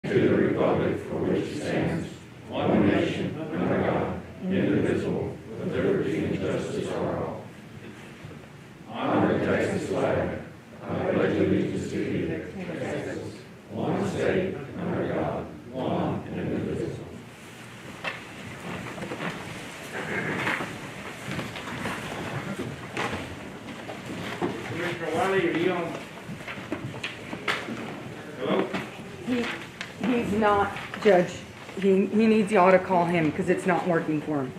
to the republic for which it stands, one nation, under God, indivisible, with liberty and justice for all. Honor the Texas flag. I pledge allegiance to thee, Texas, one state, under God, one and indivisible. Commissioner Wiley, are you on? Hello? He's not, Judge. He needs y'all to call him because it's not working for him.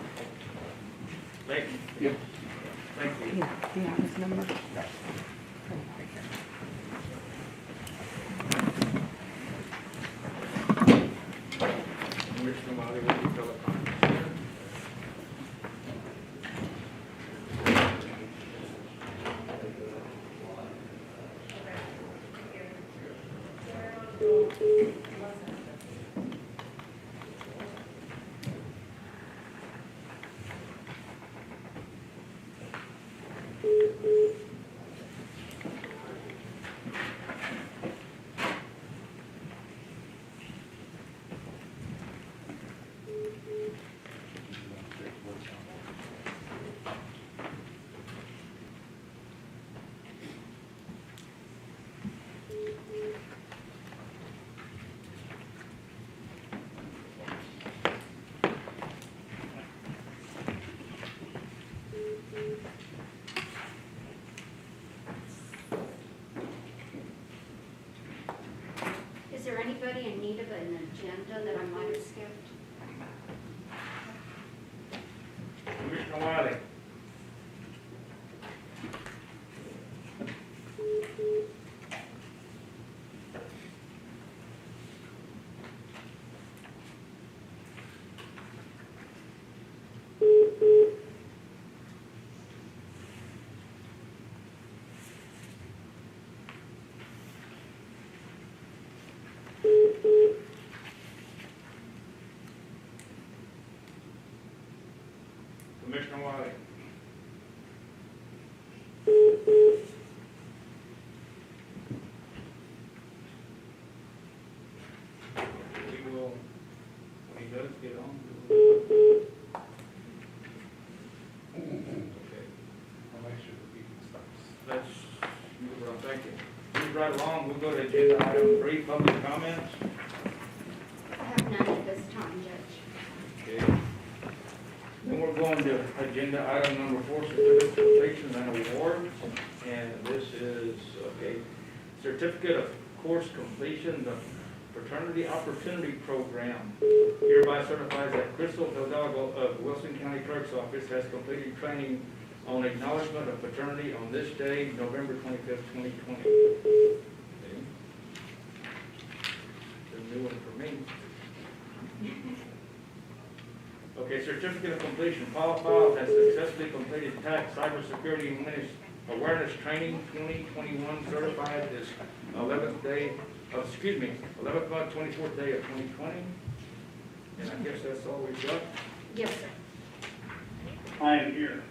Thank you. Yep. Thank you. Yeah, do you have his number? Commissioner Wiley, will you fill up on? Is there anybody in need of an agenda that I might have skipped? Commissioner Wiley. Commissioner Wiley. We will, when he does get on. Okay. I'll make sure that he stops. Let's move on, thank you. Move right along, we'll go to agenda item 3, public comments. I have none at this time, Judge. Okay. Then we're going to agenda item number 4, certificate of completion and awards. And this is, okay, certificate of course completion, the Fraternity Opportunity Program. Hereby certifies that Crystal Hidalgo of Wilson County Clerk's Office has completed training on acknowledgement of fraternity on this day, November 25th, 2020. Okay. It's a new one for me. Okay, certificate of completion. Paul Files has successfully completed tax cybersecurity awareness training 2021, certified this 11th month, 24th day of 2020. And I guess that's all we've got. Yes, sir. I am here.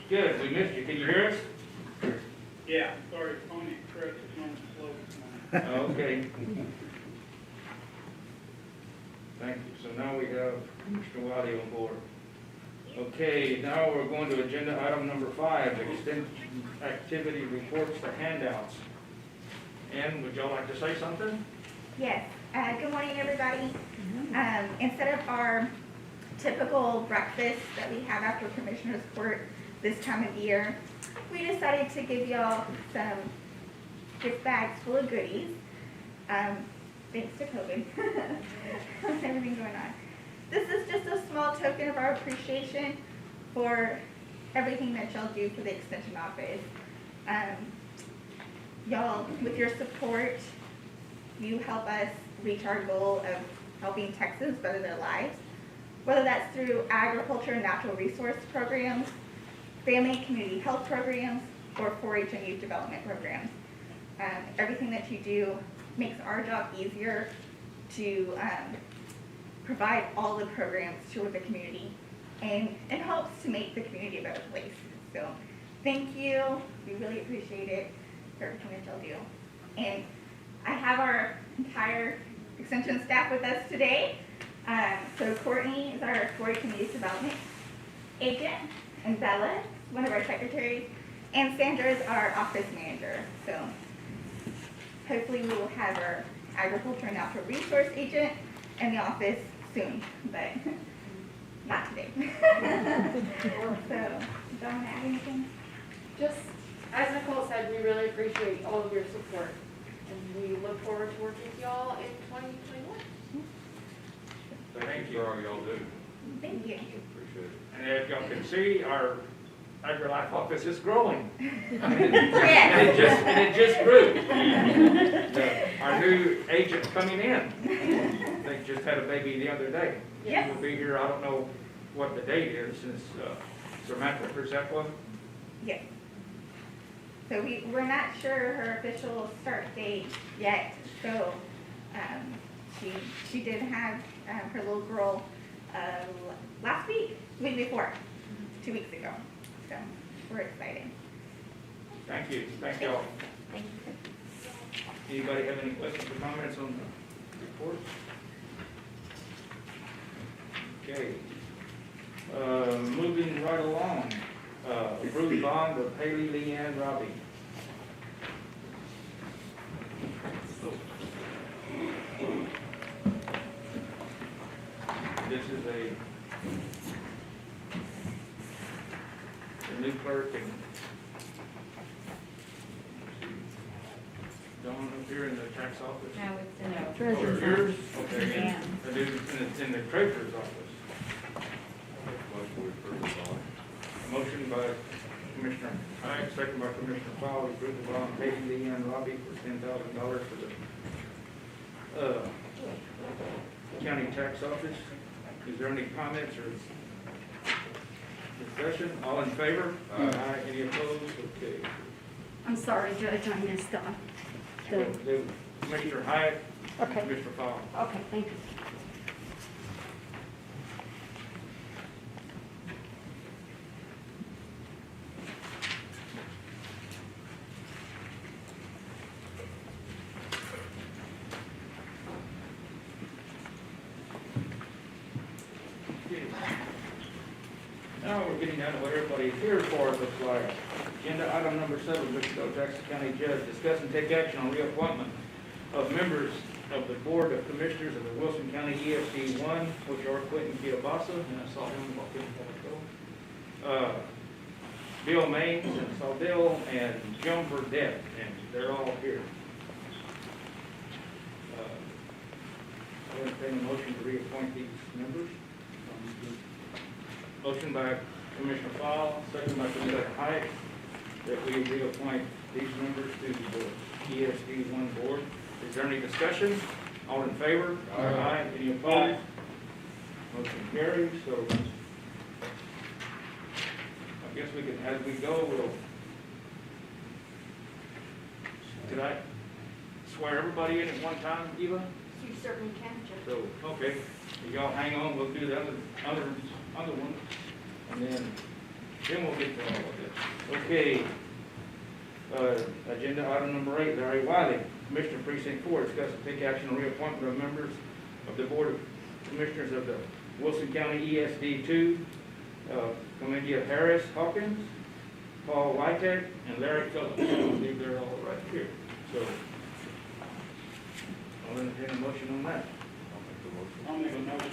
Good, we missed you. Can you hear us? Yeah, sorry, Tony, Chris is on slow tonight. Okay. Thank you. So now we have Mr. Wiley on board. Okay, now we're going to agenda item number 5, extension activity reports, the handouts. Ann, would y'all like to say something? Yes, good morning, everybody. Instead of our typical breakfast that we have after Commissioner's Court this time of year, we decided to give y'all some gift bags full of goodies. Thanks to COVID, everything going on. This is just a small token of our appreciation for everything that y'all do for the Extension Office. Y'all, with your support, you help us reach our goal of helping Texans better their lives, whether that's through agriculture and natural resource programs, family and community health programs, or 4-H and youth development programs. Everything that you do makes our job easier to provide all the programs to the community, and it helps to make the community a better place. So thank you. We really appreciate it for everything that y'all do. And I have our entire extension staff with us today. So Courtney is our 4-H Community Development Agent, and Bella is one of our secretaries, and Sandra is our office manager. So hopefully we will have our agriculture and natural resource agent in the office soon, but not today. So, don't want to add anything? Just, as Nicole said, we really appreciate all of your support, and we look forward to working with y'all in 2021. Thank you. For all y'all do. Thank you. Appreciate it. And as y'all can see, our AgriLife office is growing. Yes. And it just grew. Our new agent coming in, they just had a baby the other day. Yep. She'll be here, I don't know what the date is, since Samantha Persepla. Yes. So we're not sure her official start date yet, so, she did have, her little girl, last week before, 2 weeks ago, so we're excited. Thank you, thank y'all. Thank you. Anybody have any questions or comments on the report? Okay. Moving right along, approved bond of Haley Leanne Robbie. This is a new clerk and Dawn up here in the tax office. No, it's in a. Treasurer's Oh, yours? office. Okay, Yeah. and it's in the treasurer's office. Motion to approve the bond. Motion by Commissioner Hyatt, second by Commissioner Powell, to approve the bond paying Leanne Robbie for $10,000 for the county tax office. Is there any comments or discussion? All in favor? Aye. Any opposed? Okay. I'm sorry, Judge, I missed that. Commissioner Hyatt, Okay. Commissioner Powell. Okay, thank you. Now we're getting down to what everybody's here for, it looks like. Agenda item number 7, Wichita Jackson County Judge, discuss and take action on reappointment of members of the Board of Commissioners of the Wilson County ESD 1, which are Quentin Kielbasa, and I saw him walk in a while ago. Bill Maines, and saw Bill, and Joan Burdette, and they're all here. I'll entertain a motion to reappoint these members. Motion by Commissioner Powell, second by Commissioner Hyatt, that we reappoint these members to the ESD 1 board. Is there any discussion? All in favor? Aye. Any opposed? Motion carries, so I guess we can, as we go, could I swear everybody in at one time, Eva? You certainly can, Judge. So, okay, y'all hang on, we'll do the other one, and then we'll get to all of this. Okay, agenda item number 8, Larry Wiley, Commissioner Precinct 4, discuss and take action on reappointment of members of the Board of Commissioners of the Wilson County ESD 2, Comedia Harris Hawkins, Paul Wytek, and Larry Cullen. I believe they're all right here. So, I'll entertain a motion on that. I'll make a motion.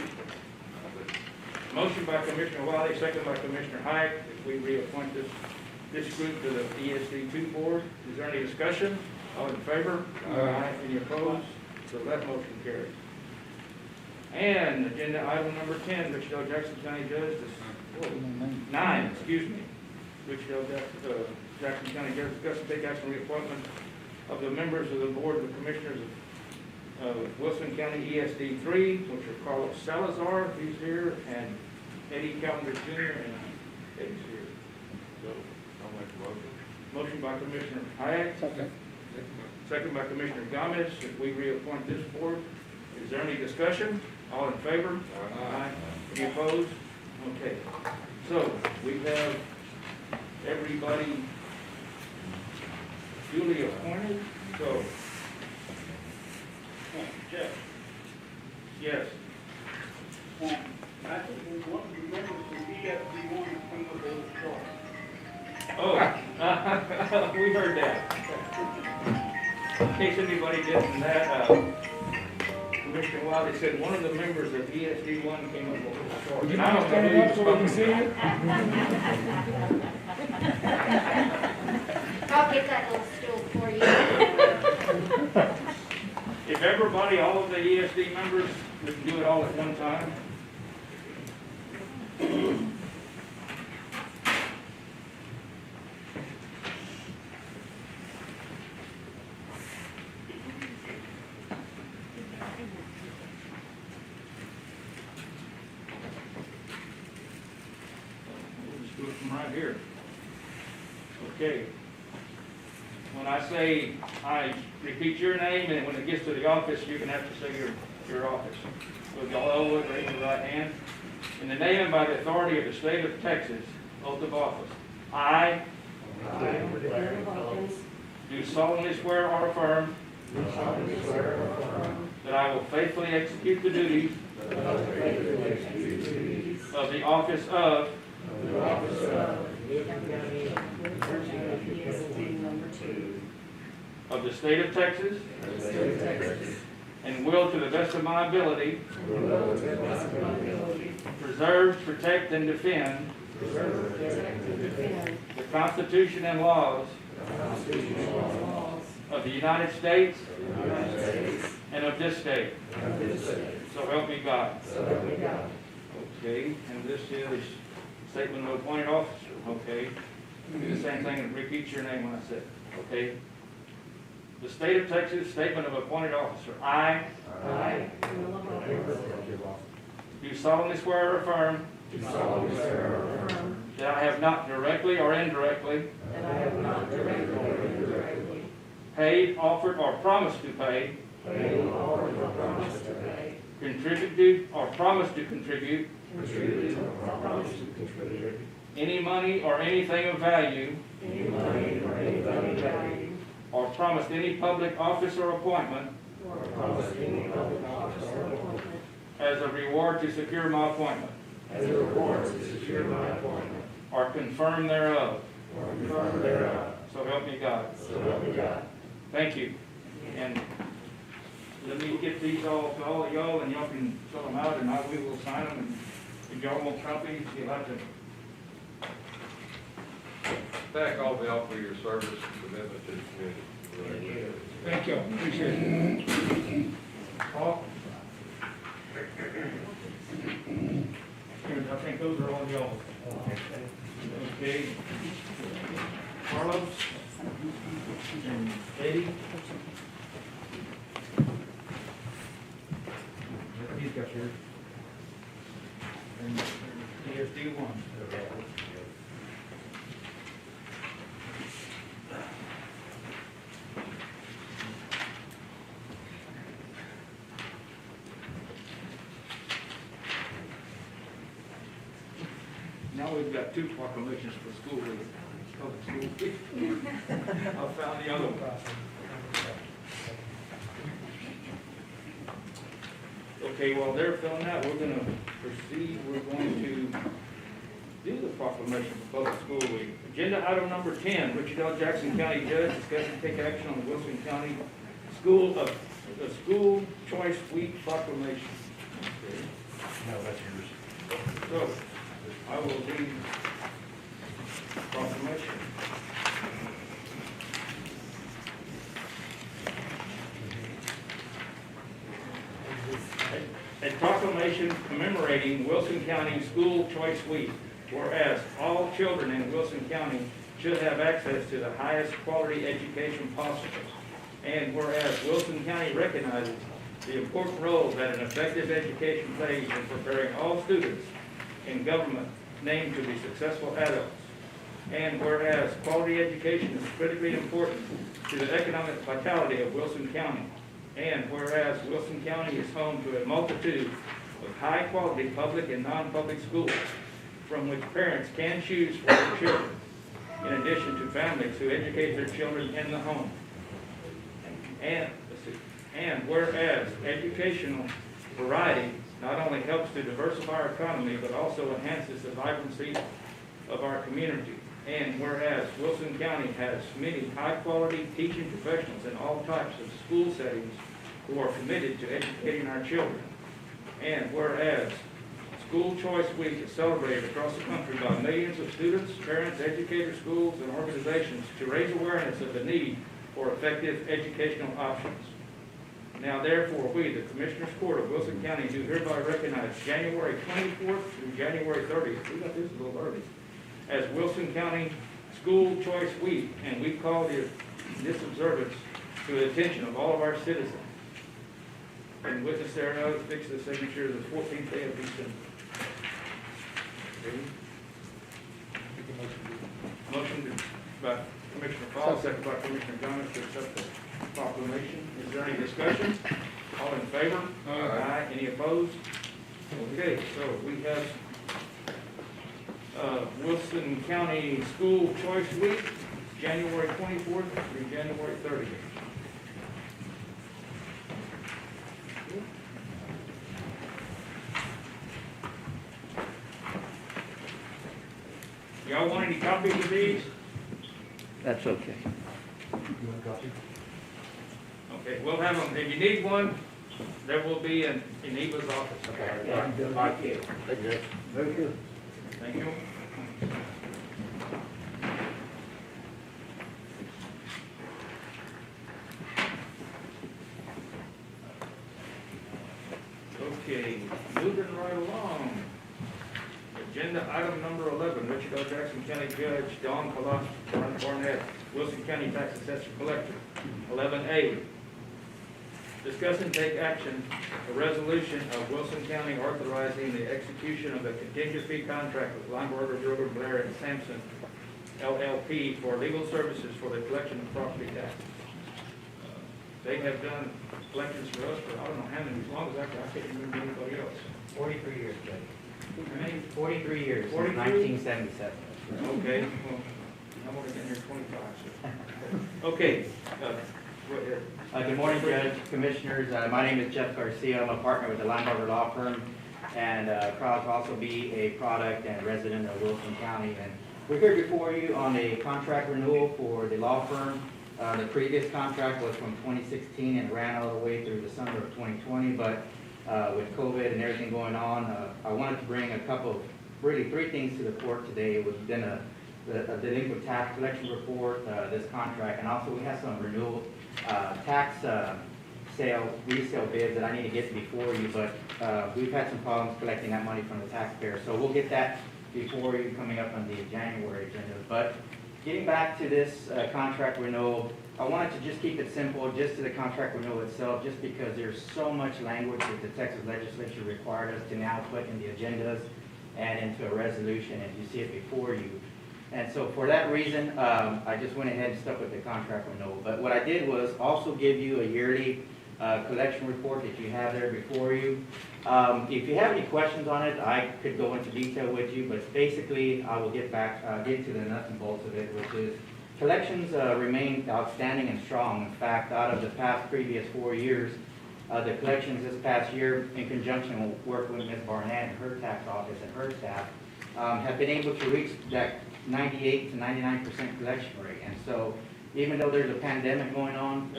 Motion by Commissioner Wiley, second by Commissioner Hyatt, that we reappoint this group to the ESD 2 board. Is there any discussion? All in favor? Aye. Any opposed? So that motion carries. And agenda item number 10, Wichita Jackson County Judge, 9, excuse me. Wichita Jackson County Judge, discuss and take action on reappointment of the members of the Board of Commissioners of Wilson County ESD 3, which are Carlos Salazar, he's here, and Eddie Calendar Jr., and Eddie's here. So, I'll make a motion. motion by Commissioner Hyatt, second by Commissioner Gomez, that we reappoint this board. Is there any discussion? All in favor? Aye. Any opposed? Okay. So, we have everybody duly appointed, so Yes. I think one of the members from ESD one has come up a little short. Oh, we heard that. In case anybody didn't, that, Commissioner Wiley said one of the members of ESD one came up a little short. And I don't know who you're talking about. I'll get that little stool for you. If everybody, all of the ESD members, we can do it all at one time. We'll just do it from right here. Okay. When I say, I repeat your name, and when it gets to the office, you're gonna have to say your office. So y'all all would raise your right hand. In the name and by the authority of the state of Texas, oath of office. I do solemnly swear or affirm that I will faithfully execute the duties of the office of the state of Texas, and will, to the best of my ability, preserve, protect, and defend the Constitution and laws of the United States and of this state. So help me God. Okay, and this is statement of appointed officer. Okay, do the same thing and repeat your name when I say it. Okay. The state of Texas statement of appointed officer. I do solemnly swear or affirm that I have not directly or indirectly paid, offered, or promised to pay, contributed or promised to contribute any money or anything of value, or promised any public office or appointment as a reward to secure my appointment, or confirm thereof. So help me God. Thank you. And let me get these all to all of y'all, and y'all can fill them out, and we will sign them. And if y'all want copies, you'll have to. Thank all of y'all for your service and commitment to the community. Thank you, appreciate it. Paul? I think those are all y'all. Okay. Carlos? And Eddie? He's got yours. And ESD one. Now we've got two proclamations for school week, public school week. I found the other one. Okay, while they're filling that, we're gonna proceed, we're going to do the proclamation for public school week. Agenda item number 10, Richard L. Jackson County Judge discuss and take action on the Wilson County the School Choice Week proclamation. Okay. No, that's yours. So, I will read proclamation. A proclamation commemorating Wilson County School Choice Week, whereas all children in Wilson County should have access to the highest quality education possible, and whereas Wilson County recognizes the important role that an effective education plays in preparing all students in government named to be successful adults. And whereas quality education is critically important to the economic vitality of Wilson County. And whereas Wilson County is home to a multitude of high-quality public and non-public schools from which parents can choose for their children, in addition to families who educate their children in the home. And whereas educational variety not only helps to diversify our economy, but also enhances the vibrancy of our community. And whereas Wilson County has many high-quality teaching professionals in all types of school settings who are committed to educating our children. And whereas School Choice Week is celebrated across the country by millions of students, parents, educators, schools, and organizations to raise awareness of the need for effective educational options. Now therefore, we, the Commissioners Court of Wilson County, do hereby recognize January 24th through January 30th, we got this a little early, as Wilson County School Choice Week, and we call this observance to the attention of all of our citizens. And witness thereof, fix the signature of the 14th day of December. Ready? Motion by Commissioner Fall, second by Commissioner Jones to accept the proclamation. Is there any discussion? All in favor? Aye. Any opposed? Okay, so we have Wilson County School Choice Week, January 24th through January 30th. Y'all want any copies of these? That's okay. Okay, we'll have them. If you need one, there will be in Eva's office. Thank you. Very good. Thank you. Okay, moving right along. Agenda item number 11, Wichita Jackson County Judge Don Barnett, Wilson County Tax Assessor Collector. 11A, discuss and take action, a resolution of Wilson County authorizing the execution of a contingent fee contract with Linebarger, Brewer, Blair, and Sampson LLP for legal services for the collection of property taxes. They have done collections for us for I don't know how many, as long as I can't remember anybody else. 43 years, Judge. How many? 43 years, since 43? 1977. Okay, well, I've only been here 25, so. Okay, go ahead. Good morning, Judge, Commissioners. My name is Jeff Garcia. I'm a partner with the Linebarger Law Firm, and proud to also be a product and resident of Wilson County. And we're here before you on a contract renewal for the law firm. The previous contract was from 2016 and ran all the way through the summer of 2020, but with COVID and everything going on, I wanted to bring a couple of, really three things to the court today. It was then a delinquent tax collection report, this contract, and also we have some renewal tax resale bids that I need to get before you, but we've had some problems collecting that money from the taxpayer. So we'll get that before you coming up on the January agenda. But getting back to this contract renewal, I wanted to just keep it simple, just to the contract renewal itself, just because there's so much language that the Texas legislature required us to now put in the agendas and into a resolution, and you see it before you. And so for that reason, I just went ahead and stuck with the contract renewal. But what I did was also give you a yearly collection report that you have there before you. If you have any questions on it, I could go into detail with you, but basically I will get to the nuts and bolts of it, which is collections remain outstanding and strong. In fact, out of the previous 4 years, the collections this past year, in conjunction with work with Ms. Barnett and her tax office and her staff, have been able to reach that 98 to 99% collection rate. And so even though there's a pandemic going on,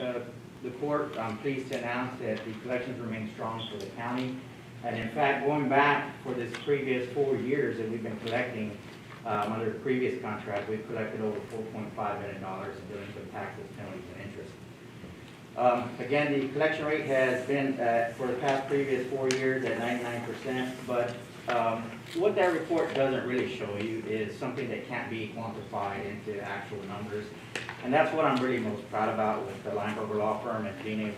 the court, I'm pleased to announce that the collections remain strong for the county. And in fact, going back for this previous 4 years that we've been collecting, under the previous contract, we've collected over $4.5 million in delinquent taxes, penalties, and interest. Again, the collection rate has been, for the previous 4 years, at 99%, but what that report doesn't really show you is something that can't be quantified into actual numbers. And that's what I'm really most proud about with the Linebarger Law Firm and being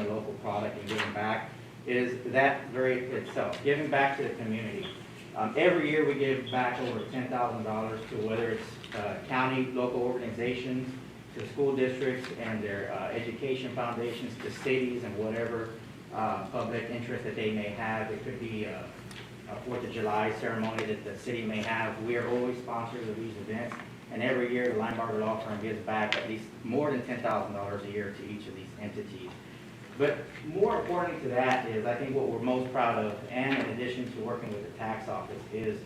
a local product and giving back, is that very itself, giving back to the community. Every year we give back over $10,000 to whether it's county, local organizations, to school districts and their education foundations, to cities and whatever public interest that they may have. It could be a 4th of July ceremony that the city may have. We are always sponsors of these events, and every year the Linebarger Law Firm gives back at least more than $10,000 a year to each of these entities. But more important to that is, I think what we're most proud of, and in addition to working with the tax office, is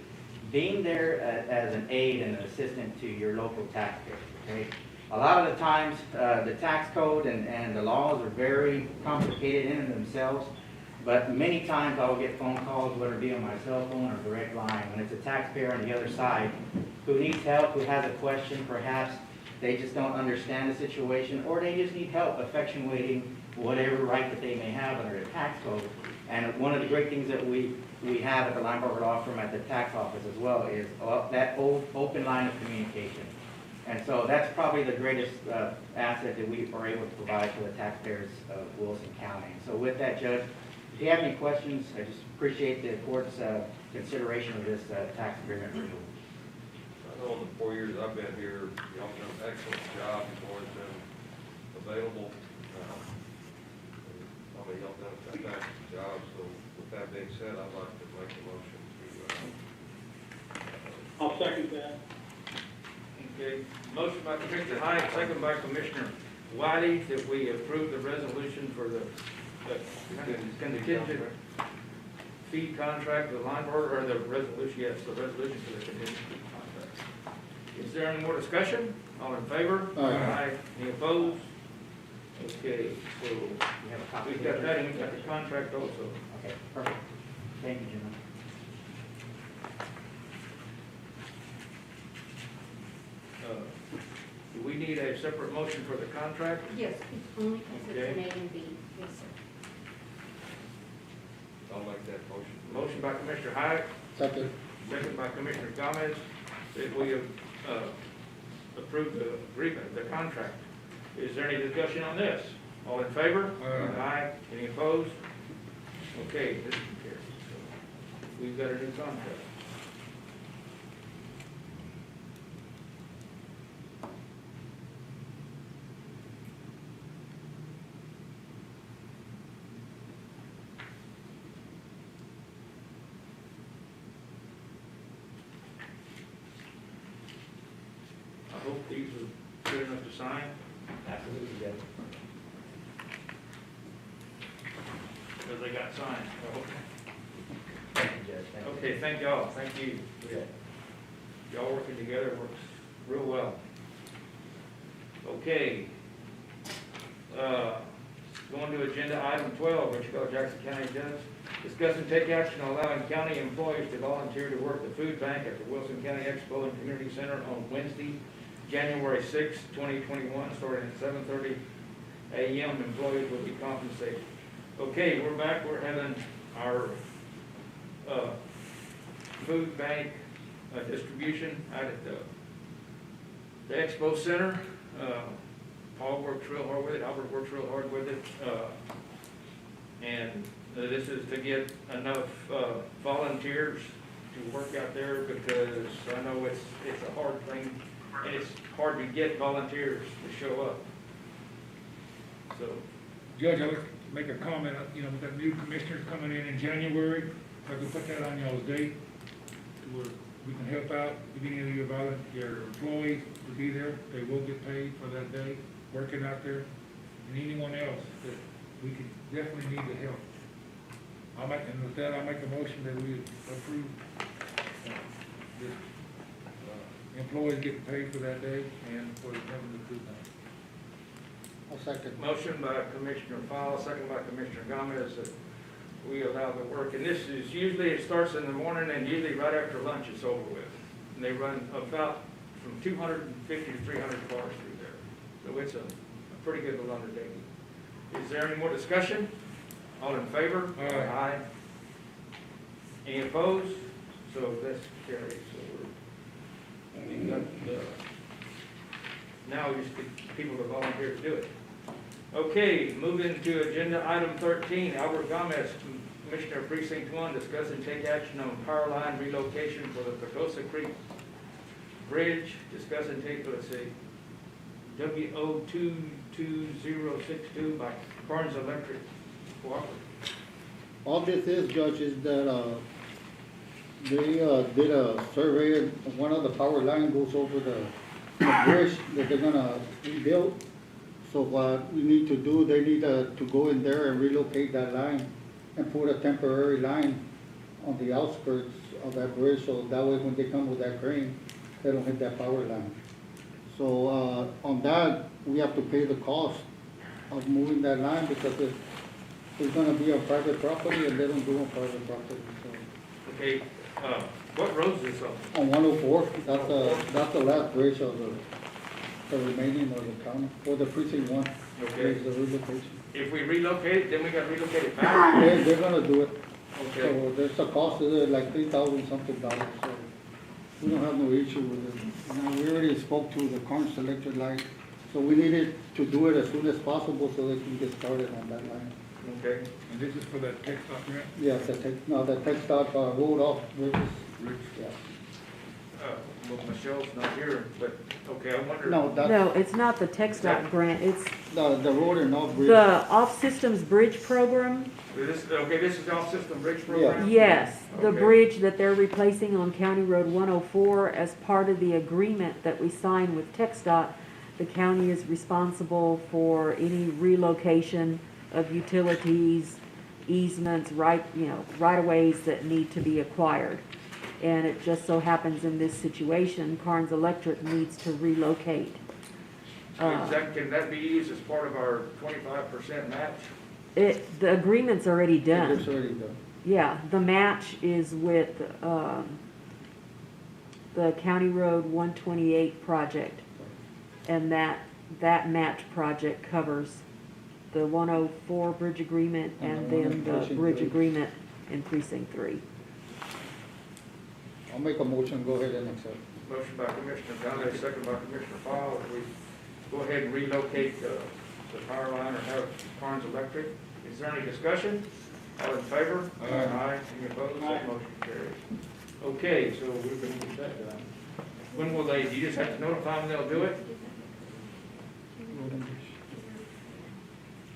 being there as an aid and an assistant to your local taxpayers, okay? A lot of the times, the tax code and the laws are very complicated in themselves, but many times I will get phone calls, whether it be on my cell phone or direct line, when it's a taxpayer on the other side who needs help, who has a question, perhaps they just don't understand the situation, or they just need help effectuating whatever right that they may have under the tax code. And one of the great things that we have at the Linebarger Law Firm at the tax office as well is that open line of communication. And so that's probably the greatest asset that we are able to provide to the taxpayers of Wilson County. So with that, Judge, if you have any questions, I just appreciate the court's consideration of this tax agreement renewal. I know in the 4 years I've been here, y'all done an excellent job, you've always been available. I mean, y'all done a fantastic job, so with that being said, I'd like to make a motion to, I'll second that. Okay, motion by Commissioner Hyde, second by Commissioner Wiley, that we approve the resolution for the contingent fee contract, the Linebarger, or the resolution, yes, the resolution for the contingent fee contract. Is there any more discussion? All in favor? Aye. Any opposed? Okay, so You have a copy? we've got that, and we've got the contract also. Okay, perfect. Thank you, gentlemen. Do we need a separate motion for the contract? Yes, only because it's an A and B. Yes, sir. I'll make that motion. Motion by Commissioner Hyde, Second. second by Commissioner Gomez, that we approve the agreement, the contract. Is there any discussion on this? All in favor? Aye. Any opposed? Okay, this is carried. So we've got a new contract. I hope these are good enough to sign, Absolutely, Judge. because they got signed. I hope. Thank you, Judge. Thank you. Okay, thank y'all, thank you. Y'all working together works real well. Okay. Going to agenda item 12, Wichita Jackson County Judge. Discuss and take action on allowing county employees to volunteer to work the food bank at the Wilson County Expo and Community Center on Wednesday, January 6, 2021, starting at 7:30 a.m. Employees will be compensated. Okay, we're back. We're having our food bank distribution out at the Expo Center. Paul works real hard with it, Albert works real hard with it. And this is to get enough volunteers to work out there, because I know it's a hard thing, and it's hard to get volunteers to show up. So, Judge, I'd like to make a comment, you know, with the new commissioners coming in January, if I could put that on y'all's date, to where we can help out, if any of your employees to be there, they will get paid for that day, working out there, and anyone else that we could definitely need the help. And with that, I'll make a motion that we approve this, employees getting paid for that day and for having the food bank. I'll second. motion by Commissioner Fowle, second by Commissioner Gomez, that we allow the work. And this is usually, it starts in the morning, and usually right after lunch it's over with. And they run about from 250 to 300 cars through there. So it's a pretty good little undertaking. Is there any more discussion? All in favor? Aye. Any opposed? So that's carried. So we've got, now we just get people to volunteer to do it. Okay, moving to agenda item 13, Albert Gomez, Commissioner of Precinct 1, discuss and take action on power line relocation for the Potosi Creek Bridge. Discuss and take, let's see, WO22062 by Barnes Electric Cooperative. All this is, Judge, is that, they, did a survey of one of the power line goes over the bridge that they're gonna rebuild. So what we need to do, they need to go in there and relocate that line and put a temporary line on the outskirts of that bridge, so that way when they come with that crane, they don't hit that power line. So, on that, we have to pay the cost of moving that line because it's gonna be on private property and they don't do on private property, so. Okay, what road is this on? On 104, that's the last bridge of the remaining of the county, or the precinct one, Okay. is the relocation. If we relocate it, then we gotta relocate it back? They're gonna do it, Okay, so there's a cost of it, like $3,000 something, so we don't have no issue with it. Now, we already spoke to the Carnes Electric Light, so we needed to do it as soon as possible so they can get started on that line. okay. And this is for that tech stop grant? Yeah, the tech stop, rolled off bridges, Rich? yeah. Well, Michelle's not here, but, okay, I wonder. No, No, that's, it's not the TechStop grant, it's the road and off bridge. the Off-Systems Bridge Program. Okay, this is the off-system bridge program? Yes, the Okay. bridge that they're replacing on County Road 104 as part of the agreement that we signed with TechStop. The county is responsible for any relocation of utilities, easements, right-of-ways that need to be acquired. And it just so happens in this situation, Carnes Electric needs to relocate. Can that be used as part of our 25% match? The agreement's already done. It's already done. Yeah, the match is with, the County Road 128 project. And that match project covers the 104 bridge agreement and And the one then in the Precinct bridge 3. agreement in precinct 3. I'll make a motion, go ahead and accept. Motion by Commissioner Gomez, second by Commissioner Fowle, that we go ahead and relocate the power line or have Carnes Electric. Is there any discussion? All in favor? Aye. Any opposed? That motion carries. Okay, so we're gonna get that done. When will they, do you just have to notify them they'll do it?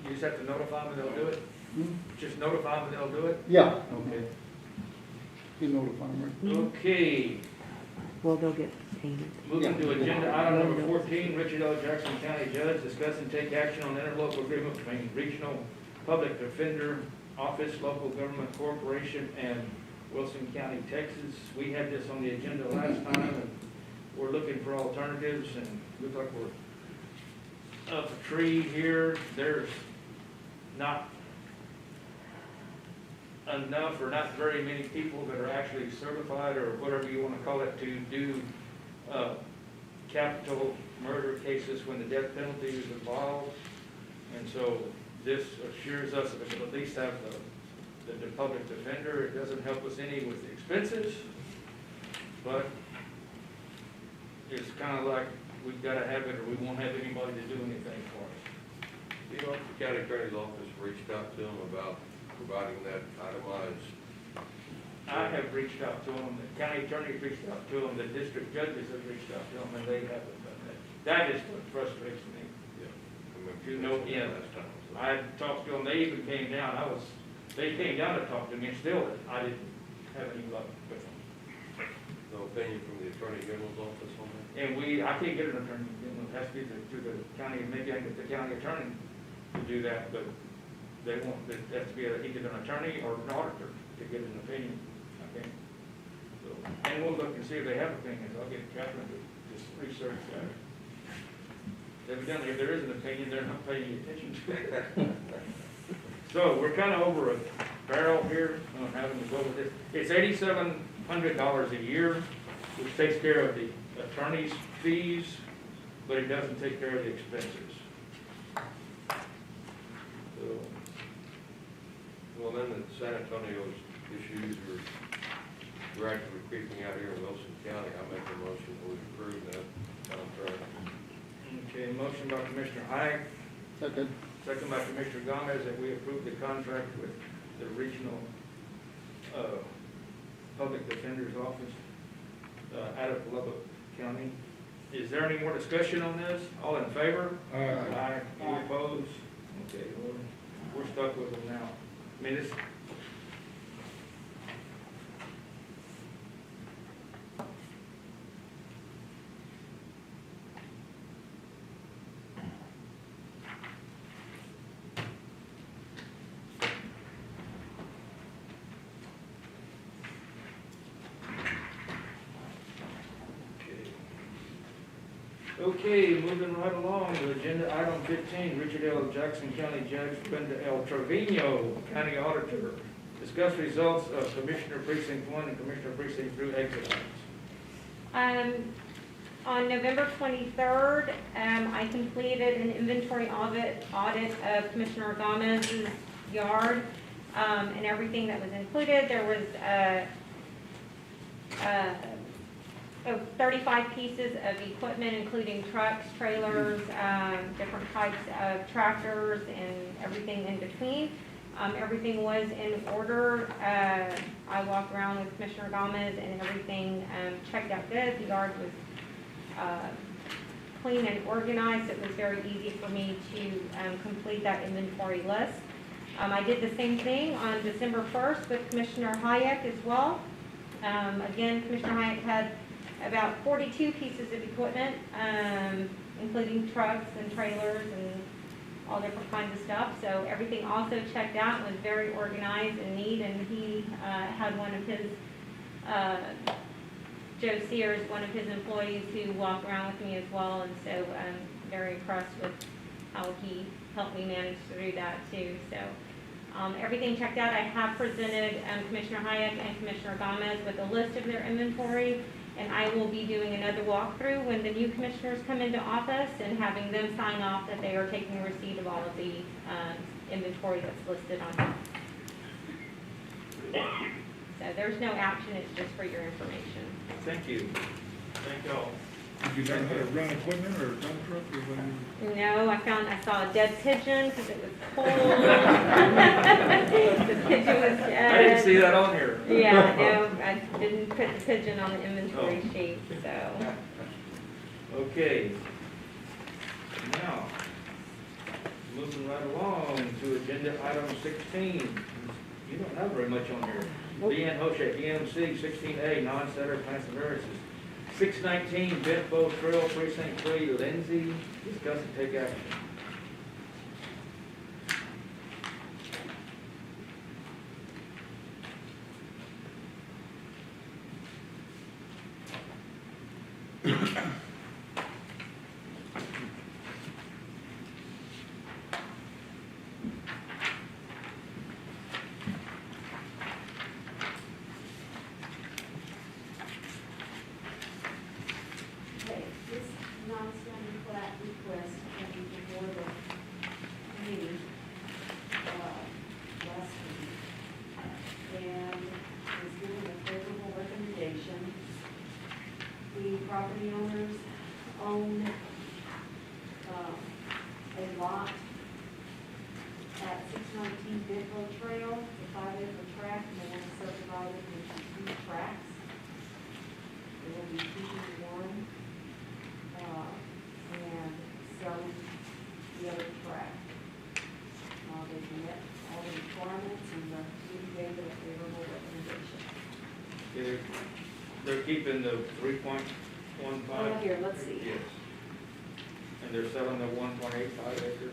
You just have to notify them they'll do it? Hmm? Just notify them they'll do it? Yeah. Okay. You notify them, Okay, Well, they'll get payment. moving to agenda item number 14, Richard L. Jackson County Judge, discuss and take action on interlocal agreement between Regional Public Defender Office, Local Government Corporation, and Wilson County, Texas. We had this on the agenda last time, and we're looking for alternatives, and looks like we're up a tree here. There's not enough or not very many people that are actually certified or whatever you want to call it to do capital murder cases when the death penalty is involved. And so this assures us that we'll at least have the public defender. It doesn't help us any with the expenses, but it's kind of like we've got to have it or we won't have anybody to do anything for us. You know, if the county attorney's office reached out to them about providing that itemized. I have reached out to them, the county attorney reached out to them, the district judges have reached out to them, and they haven't done that. That is what frustrates me. You know, yeah. Last time, so. I talked to them, they even came down, they came down to talk to me, and still, I didn't have any luck with them. No opinion from the attorney general's office on that? And I can't get an attorney, it has to be through the county, maybe I can get the county attorney to do that, but they won't, it has to be either an attorney or an auditor to get an opinion, okay? So, and we'll look and see if they have opinions, I'll get Catherine to just research that. Evidently, if there is an opinion, they're not paying attention to it. So, we're kind of over a barrel here on having to go with this. It's $8,700 a year, which takes care of the attorney's fees, but it doesn't take care of the expenses. So, Well, then the San Antonio's issues are gradually creeping out here in Wilson County. I make a motion that we approve that contract. okay, motion by Commissioner Ike, Second. second by Commissioner Gomez, that we approve the contract with the regional, public defender's office, out of Lubbock County. Is there any more discussion on this? All in favor? Aye. Any opposed? Okay, well, we're stuck with them now. I mean, this, Okay, moving right along to agenda item 15, Richard L. Jackson County Judge Brenda L. Trevino, County Auditor. Discuss results of Commissioner Precinct 1 and Commissioner Precinct 3 exit items. On November 23rd, I completed an inventory audit of Commissioner Gomez's yard, and everything that was included. There was 35 pieces of equipment, including trucks, trailers, different types of tractors, and everything in between. Everything was in order. I walked around with Commissioner Gomez and everything checked out good. The yard was clean and organized. It was very easy for me to complete that inventory list. I did the same thing on December 1st with Commissioner Hayek as well. Again, Commissioner Hayek had about 42 pieces of equipment, including trucks and trailers and all different kinds of stuff. So everything also checked out and was very organized and neat, and he had one of his, Joe Sears, one of his employees who walked around with me as well, and so I'm very impressed with how he helped me manage through that too. So everything checked out. I have presented Commissioner Hayek and Commissioner Gomez with a list of their inventory, and I will be doing another walkthrough when the new commissioners come into office and having them sign off that they are taking receipt of all of the inventory that's listed on here. So there's no action, it's just for your information. Thank you. Thank y'all. Did you learn how to run equipment or dump truck or whatever? No, I saw a dead pigeon because it was cold. The pigeon was dead. I didn't see that on here. Yeah, no, I didn't put the pigeon on the inventory sheet, so. Okay. Now, moving right along to agenda item 16. You don't have very much on here. Deanne Hoshek, EMC 16A, non-setter plants and variances. 619 Bent Bow Trail, Precinct 3, Lindsay, discuss and take action. Okay, this non-standard plat request came before the meeting, last week, and was given a favorable recommendation. The property owners own, a lot at 619 Bidwell Trail, the 5-acre tract, and they want to subdivide it into 2 tracts. They will be keeping one, and selling the other tract. They've met all the requirements, and the city gave it a favorable recommendation. They're keeping the 3.15? Oh, here, let's see. Yes. And they're selling the 1.85 acre?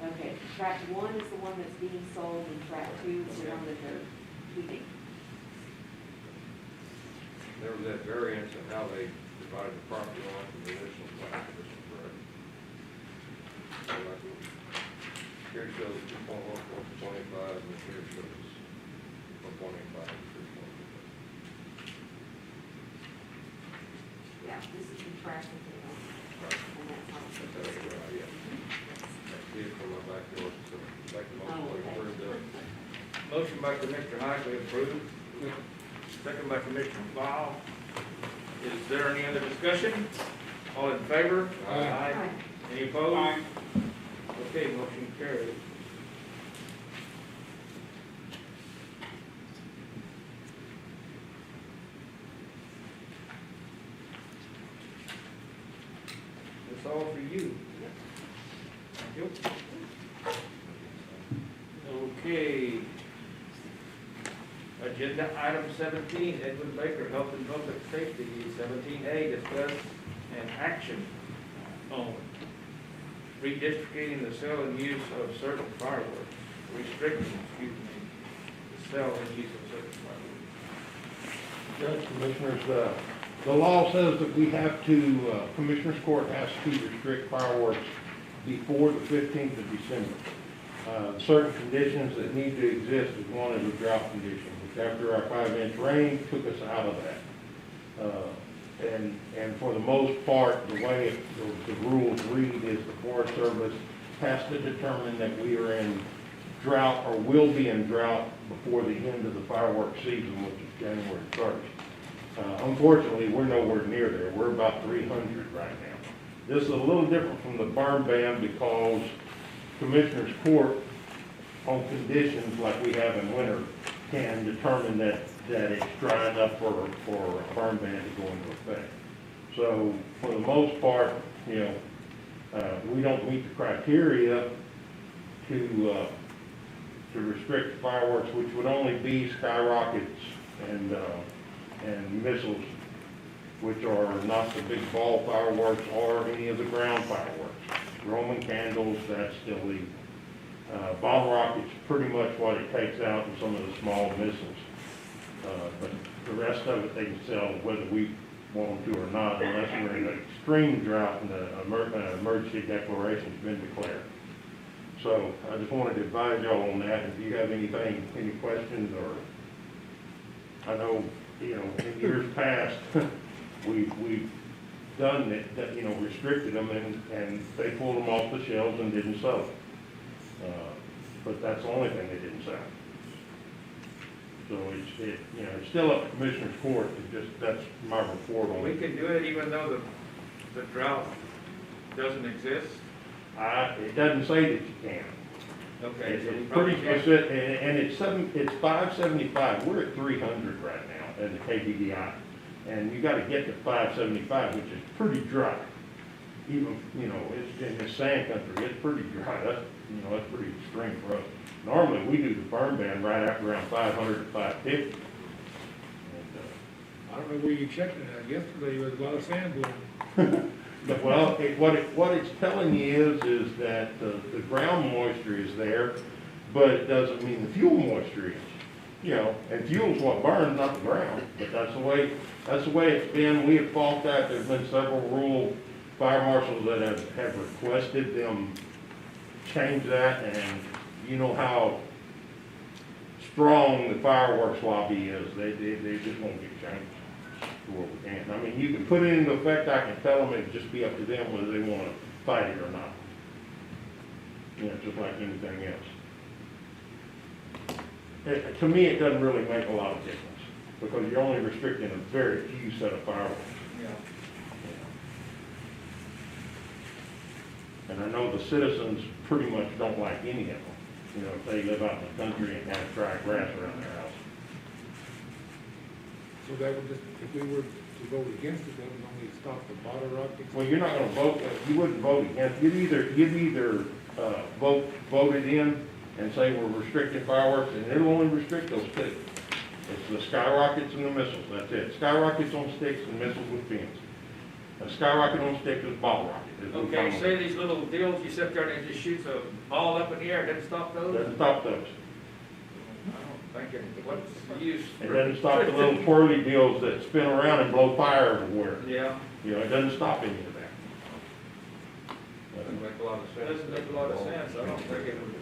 Okay, tract 1 is the one that's being sold, and tract 2 is the one that they're keeping. There was that variance in how they divided the property line from the initial plat, this is correct. So like, here it shows 2.14 and here it shows 1.85 and 3.15. Yeah, this is the tract that they own, and that's how it's That's supposed to be. right, yeah. I see it from my backyard, so back to my, Oh, okay. where the, Motion by Commissioner Hockley approved. Second by Commissioner Blau. Is there any other discussion? All in favor? Aye. Any opposed? Okay, motion carried. That's all for you. Thank you. Okay. Agenda item 17, Edwin Baker, Health and Public Safety, 17A, discuss and action on redistricting the sale and use of certain fireworks, restricting, the sale and use of certain fireworks. Judge, Commissioners, The law says that we have to, Commissioners Court has to restrict fireworks before the 15th of December. Certain conditions that need to exist is one is a drought condition, which after our 5-inch rain took us out of that. And for the most part, the way the rules read is the Forest Service has to determine that we are in drought or will be in drought before the end of the fireworks season, which is January 1st. Unfortunately, we're nowhere near there. We're about 300 right now. This is a little different from the burn ban because Commissioners Court, on conditions like we have in winter, can determine that it's dry enough for a burn ban to go into effect. So for the most part, we don't meet the criteria to restrict fireworks, which would only be skyrockets and missiles, which are not the big ball fireworks or any of the ground fireworks. Roman candles, that's still legal. Bottle rockets, pretty much what it takes out in some of the small missiles. But the rest of it they can sell whether we want them to or not, unless we're in an extreme drought and the emergency declaration's been declared. So I just wanted to advise y'all on that. If you have any questions, or I know, in years past, we've done it, restricted them and they pulled them off the shelves and didn't sell them. But that's the only thing they didn't sell. So it's still up to Commissioner's Court. That's my report on We it. can do it even though the drought doesn't exist? It doesn't say that you can. Okay, so we It's probably pretty can't. specific, and it's 575. We're at 300 right now in the KBDI. And you gotta get to 575, which is pretty dry. Even, it's in the sand country, it's pretty dry. That's pretty extreme for us. Normally, we do the burn ban right after around 500 to 550. And, I don't know where you checked it at. Yesterday, there was a lot of sand blowing. But, well, what it's telling you is that the ground moisture is there, but it doesn't mean the fuel moisture is. And fuel's what burns, not the ground. But that's the way it's been. We have fought that. There's been several rural fire marshals that have requested them change that, and you know how strong the fireworks lobby is. They just won't get changed to what we can. I mean, you can put it into effect. I can tell them it'd just be up to them whether they want to fight it or not. Just like anything else. To me, it doesn't really make a lot of difference because you're only restricting a very few set of fireworks. Yeah. And I know the citizens pretty much don't like any of them. If they live out in the country and have dry grass around their house. So that would just, if we were to vote against it, that would only stop the bottle rockets. Well, you're not gonna vote, you wouldn't vote against, you'd either vote it in and say we're restricting fireworks, and it'll only restrict those two. It's the skyrockets and the missiles, that's it. Skyrockets on sticks and missiles with fins. A skyrocket on stick is a bottle rocket. Okay, say these little deals, you sit there and it just shoots a ball up in the air, it doesn't stop those? Doesn't stop those. I don't think what's the use? It doesn't stop the little twirly deals that spin around and blow fire everywhere. Yeah, It doesn't stop any of that. doesn't make a lot of sense. Doesn't make a lot of sense, I don't think it would.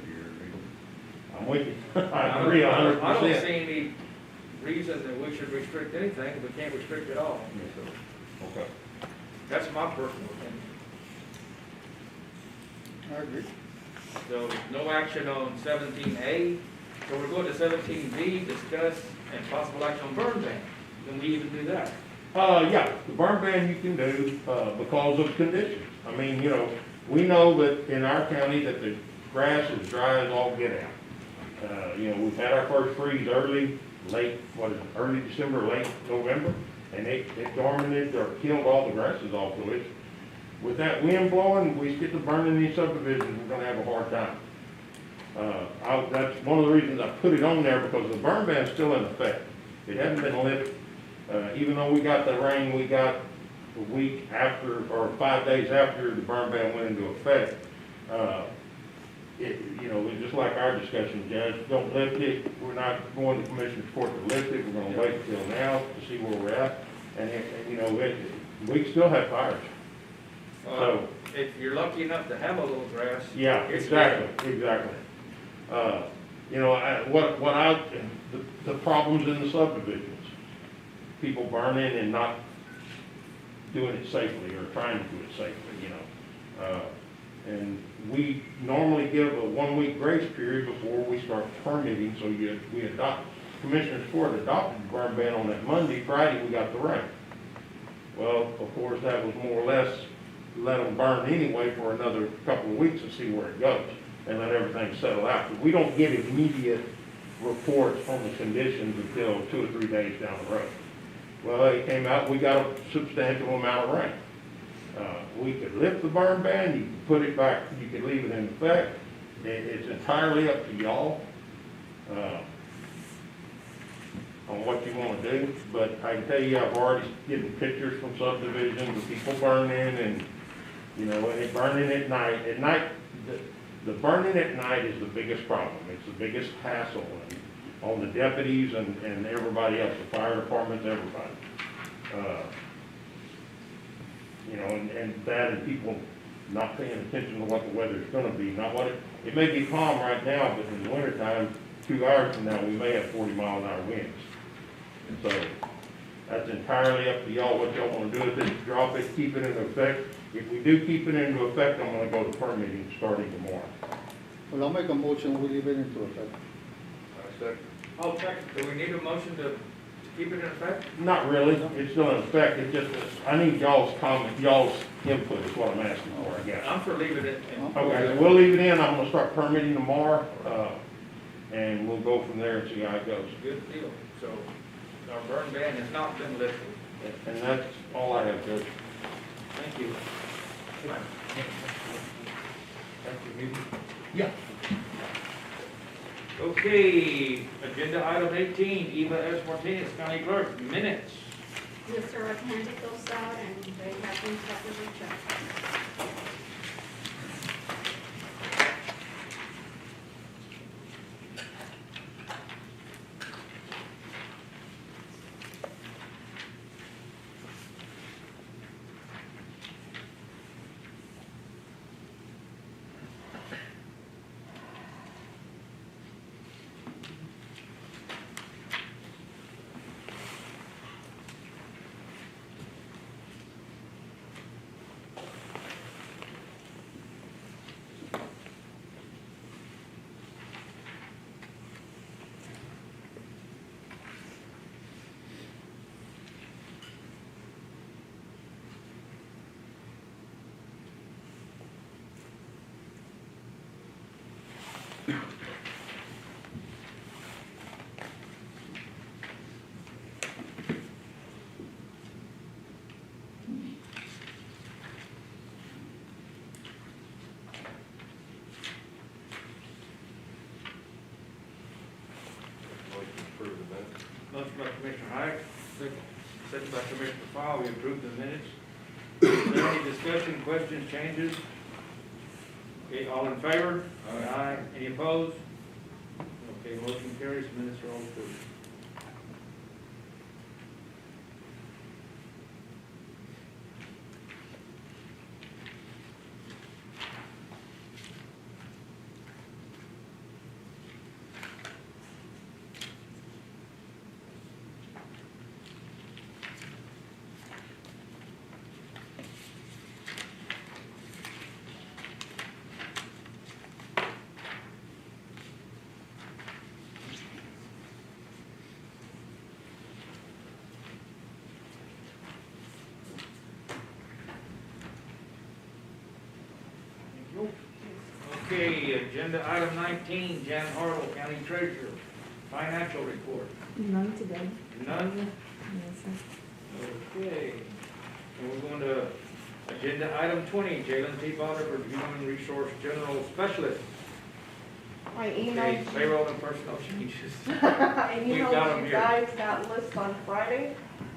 I'm with you. I agree 100%. I don't see any reason that we should restrict anything if we can't restrict it all. Okay. That's my personal opinion. I agree. So no action on 17A. So we're going to 17B, discuss and possible action on burn ban. Can we even do that? Yeah, the burn ban you can do, because of conditions. I mean, we know that in our county that the grass is dry as all get out. We've had our first freeze early December, late November, and it dormanted or killed all the grasses off the list. With that wind blowing, we get to burning these subdivisions, we're gonna have a hard time. That's one of the reasons I put it on there, because the burn ban's still in effect. It hasn't been lifted. Even though we got the rain, we got a week after, or 5 days after the burn ban went into effect. It's just like our discussion, Judge, don't lift it. We're not going to Commissioner's Court to lift it. We're gonna wait until now to see where we're at. And we still have fires. So, If you're lucky enough to have a little grass. yeah, it's exactly. The problems in the subdivisions, people burning and not doing it safely or trying to do it safely, and we normally give a 1-week grace period before we start permitting, so Commissioners Court adopted the burn ban on that Monday. Friday, we got the rain. Well, of course, that was more or less let them burn anyway for another couple of weeks and see where it goes, and let everything settle out. But we don't get immediate reports on the conditions until 2 or 3 days down the road. Well, it came out, we got a substantial amount of rain. We could lift the burn ban, you could put it back, you could leave it in effect. It's entirely up to y'all on what you want to do. But I can tell you, I've already getting pictures from subdivisions of people burning and, and it burning at night. At night, the burning at night is the biggest problem. It's the biggest hassle on the deputies and everybody else, the fire departments, everybody. And that and people not paying attention to what the weather's gonna be, not what it may be calm right now, but in the wintertime, 2 hours from now, we may have 40-mile-an-hour winds. And so, that's entirely up to y'all, what y'all wanna do with it, drop it, keep it in effect. If we do keep it into effect, I'm gonna go to permitting starting tomorrow. Well, I'll make a motion, we leave it into effect. I'll check, do we need a motion to keep it in effect? Not really, it's still in effect, it's just, I need y'all's comment, y'all's input is what I'm asking for, I guess. I'm for leaving it in. Okay, so we'll leave it in, I'm gonna start permitting tomorrow, and we'll go from there and see how it goes. Good deal. So our burn ban has not been lifted. And that's all I have, Judge. Thank you. Yeah. Okay, agenda item 18, Eva S. Martinez, County Clerk, minutes. Yes, sir, I've handed those out and they have been properly checked. Motion by Commissioner Hyatt, second by Commissioner Fowle, we approve the minutes. Is there any discussion, questions, changes? Okay, all in favor? Aye. Any opposed? Okay, motion carries, minutes are all approved. Okay, agenda item 19, Jan Hartle, County Treasurer, financial report. None today. None? Yes, sir. Okay. And we're going to agenda item 20, Jalen T. Butterford, Human Resource General Specialist. I Okay, emailed you, payroll and personnel changes. I We've got 'em emailed you here. guys that list on Friday.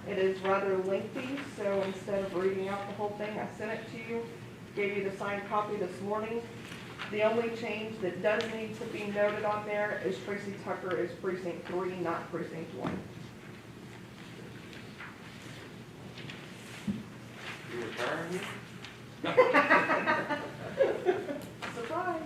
It is rather lengthy, so instead of reading out the whole thing, I sent it to you, gave you the signed copy this morning. The only change that does need to be noted on there is Tracy Tucker is precinct 3, not precinct 1. Surprise.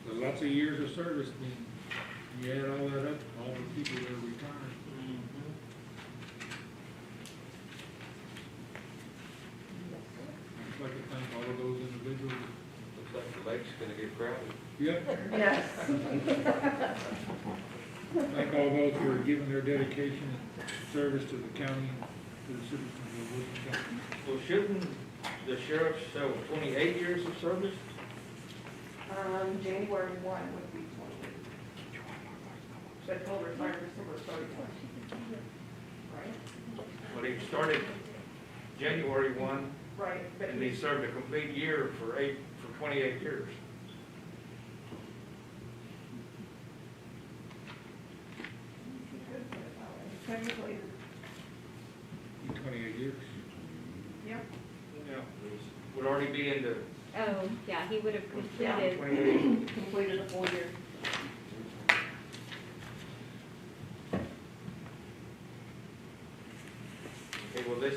So lots of years of service, I mean, you add all that up, all the people that are retired. I'd like to thank all of those individuals. Looks like the lake's gonna get crowded. Yep, Yes. thank all those who are giving their dedication and service to the county and to the citizens of Wilson County. Well, shouldn't the sheriff's have 28 years of service? January 1 would be 28. But he'll retire December 31. Right? Well, he started January 1, Right, but and he served a complete year for 28 years. technically, 28 years. yep. Yeah. Would already be into Oh, yeah, he would have Yeah. completed. 28. Completed a full year. Okay, well, this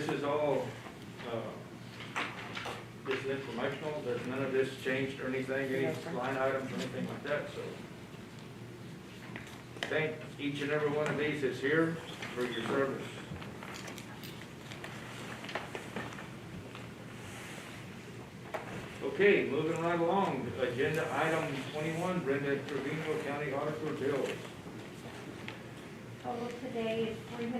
is all, this is informational, there's none of this changed or anything, any line items or anything like that, so. Thank each and every one of these that's here for your service. Okay, moving right along, agenda item 21, Brenda Trevino, County Auditor bills. Total today is $388,582.11.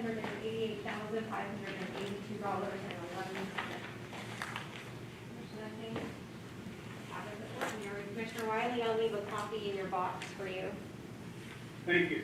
There's nothing out of the ordinary. Commissioner Wiley, I'll leave a copy in your box for you. Thank you.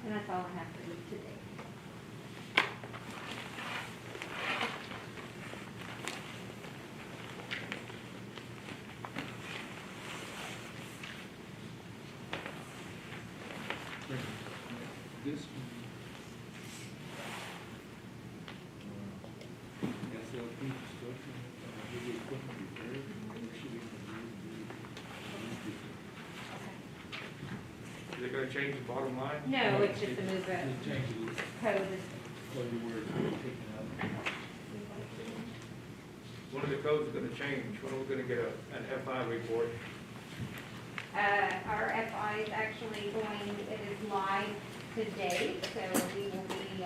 And that's all I have for you today. This one. SLP construction, heavy equipment repair, commercial Is it gonna change the bottom line? No, it's just to move it. Just change it, Code so you were taking out. One of the codes is gonna change, when are we gonna get an FI report? Our FI is actually going, it is live today, so we will be,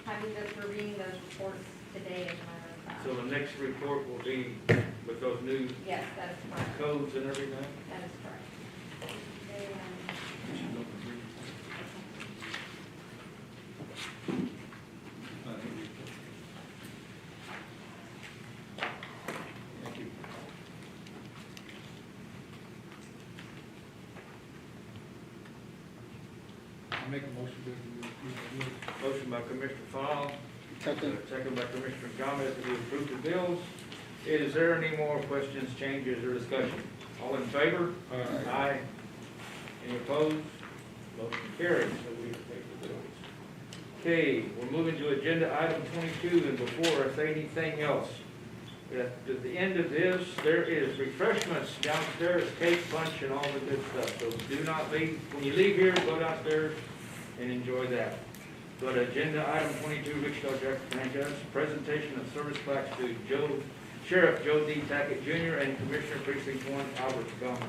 having those, reviewing those reports today as a matter of fact. So the next report will be with those new Yes, that is correct. codes and everything? That is correct. They, Thank you. I make a motion that we approve the bills. Motion by Commissioner Fowle, Second. second by Commissioner Gomez, to approve the bills. Is there any more questions, changes, or discussion? All in favor? Aye. Aye. Any opposed? Motion carries, so we take the bills. Okay, we're moving to agenda item 22, and before I say anything else, at the end of this, there is refreshments downstairs, cake, punch, and all the good stuff. So do not leave, when you leave here, go downstairs and enjoy that. But agenda item 22, Rich Dale Jackson franchise, presentation of service plaques to Sheriff Joe D. Tackett Jr. and Commissioner Precinct 1 Albert Gomez.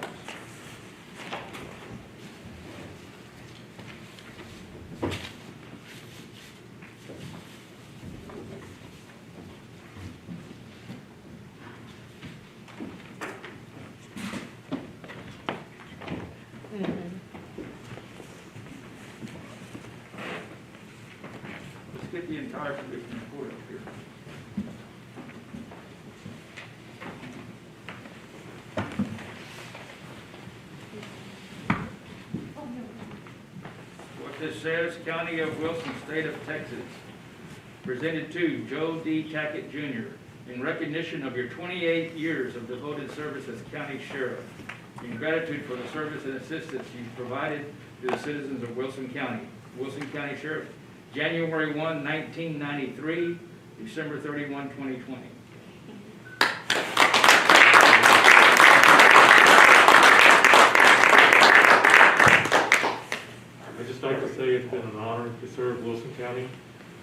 the entire commission report up here. What this says, County of Wilson, State of Texas, presented to Joe D. Tackett Jr. in recognition of your 28 years of devoted service as county sheriff, in gratitude for the service and assistance you've provided to the citizens of Wilson County. Wilson County Sheriff, January 1, 1993, December 31, 2020. I'd just like to say it's been an honor to serve Wilson County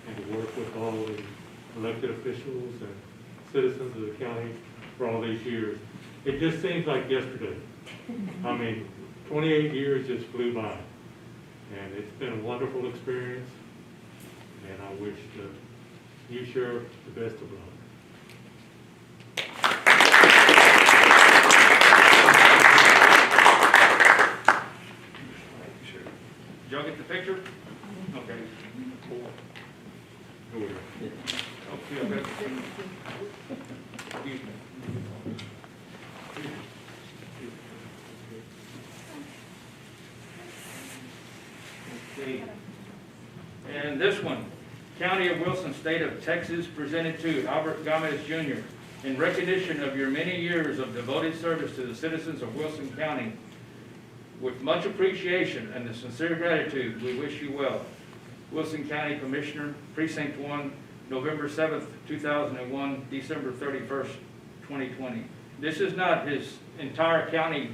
and to work with all the elected officials and citizens of the county for all these years. It just seems like yesterday. I mean, 28 years just flew by. And it's been a wonderful experience. And I wish the new sheriff the best of luck. Did y'all get the picture? Okay. Okay, I've got excuse me. Okay. And this one, County of Wilson, State of Texas, presented to Albert Gomez Jr. in recognition of your many years of devoted service to the citizens of Wilson County. With much appreciation and the sincere gratitude, we wish you well. Wilson County Commissioner, Precinct 1, November 7th, 2001, December 31st, 2020. This is not his entire county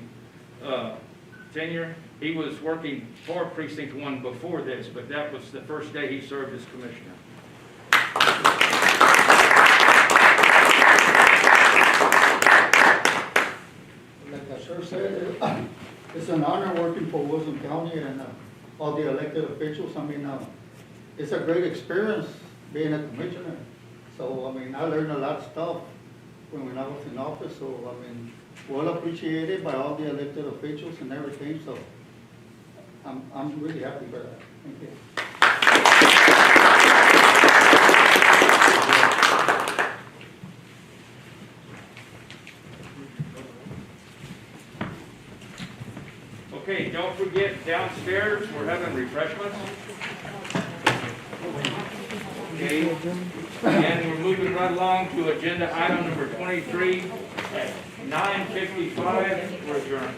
tenure. He was working for Precinct 1 before this, but that was the first day he served as commissioner. Like the sheriff said, it's an honor working for Wilson County and all the elected officials. I mean, it's a great experience being a commissioner. So, I mean, I learned a lot of stuff when I was in office. So, I mean, well appreciated by all the elected officials and everything. So, I'm really happy for that. Thank you. Okay, don't forget downstairs, we're having refreshments. Okay, and we're moving right along to agenda item number 23 at 9:55. We're adjourned.